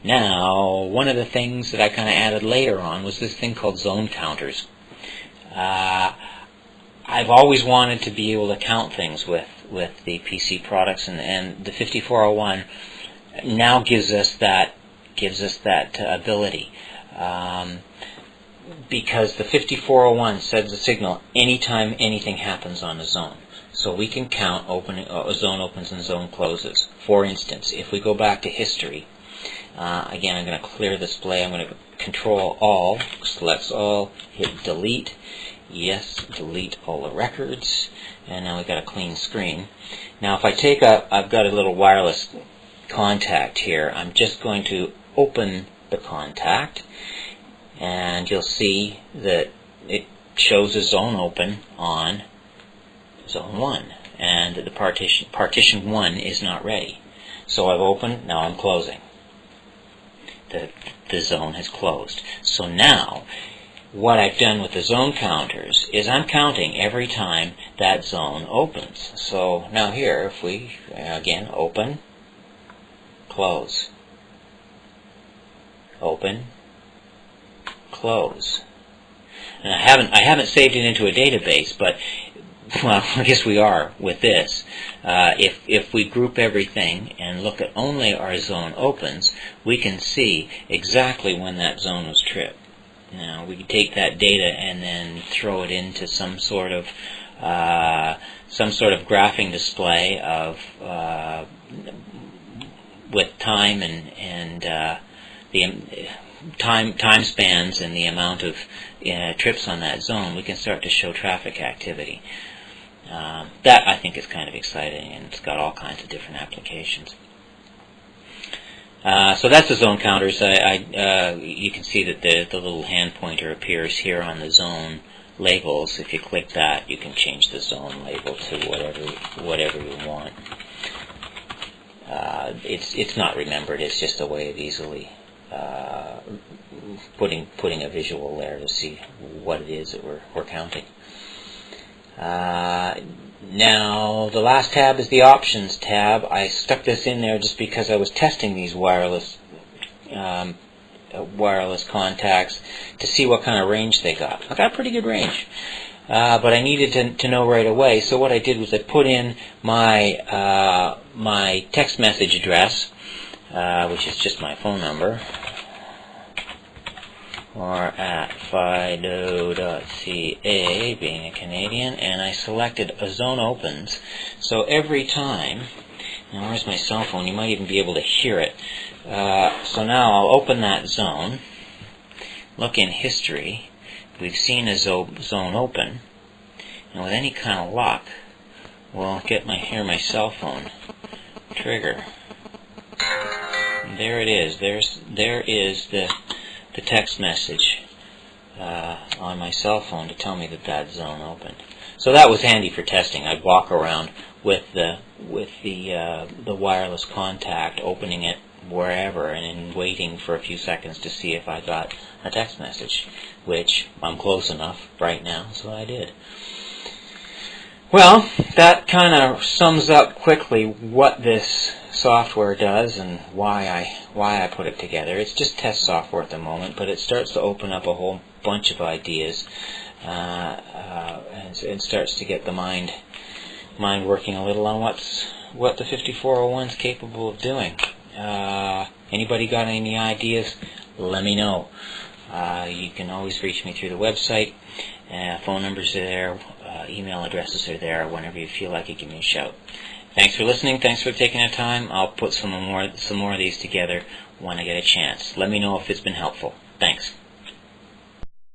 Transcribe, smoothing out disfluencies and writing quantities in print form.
Now, one of the things that I kind of added later on was this thing called zone counters. I've always wanted to be able to count things with the PC products, and the 5401 now gives us that ability. Because the 5401 sends a signal anytime anything happens on a zone. So we can count a zone opens and zone closes. For instance, if we go back to history, again, I'm going to clear display. I'm going to Control All, selects all, hit delete. Yes, delete all the records. And now we've got a clean screen. Now if I take I've got a little wireless contact here. I'm just going to open the contact, and you'll see that it shows a zone open on zone 1, and the partition 1 is not ready. So I've opened, now I'm closing. The zone has closed. So now what I've done with the zone counters is I'm counting every time that zone opens. So now here, if we again open, close, open, close. And I haven't saved it into a database, but well, I guess we are with this. If we group everything and look at only our zone opens, we can see exactly when that zone was tripped. Now we can take that data and then throw it into some sort of graphing display of with time and the time spans and the amount of trips on that zone. We can start to show traffic activity. That I think is kind of exciting, and it's got all kinds of different applications. So that's the zone counters. You can see that the little hand pointer appears here on the zone labels. If you click that, you can change the zone label to whatever you want. It's not remembered. It's just a way of easily putting a visual there to see what it is that we're counting. Now the last tab is the options tab. I stuck this in there just because I was testing these wireless contacts to see what kind of range they got. I got a pretty good range, but I needed to know right away. So what I did was I put in my my text message address, which is just my phone number, or at fido.ca, being a Canadian, and I selected a zone opens. So every time, now where's my cell phone? You might even be able to hear it. So now I'll open that zone, look in history. We've seen a zone open, and with any kind of luck, we'll hear my cell phone trigger. And there it is. There is the text message on my cell phone to tell me that zone opened. So that was handy for testing. I'd walk around with the wireless contact, opening it wherever, and then waiting for a few seconds to see if I got a text message, which I'm close enough right now, so I did. Well, that kind of sums up quickly what this software does and why I put it together. It's just test software at the moment, but it starts to open up a whole bunch of ideas and starts to get the mind working a little on what the 5401 is capable of doing. Anybody got any ideas? Let me know. You can always reach me through the website. Phone numbers are there. Email addresses are there. Whenever you feel like it, give me a shout. Thanks for listening. Thanks for taking the time. I'll put some more of these together when I get a chance. Let me know if it's been helpful. Thanks.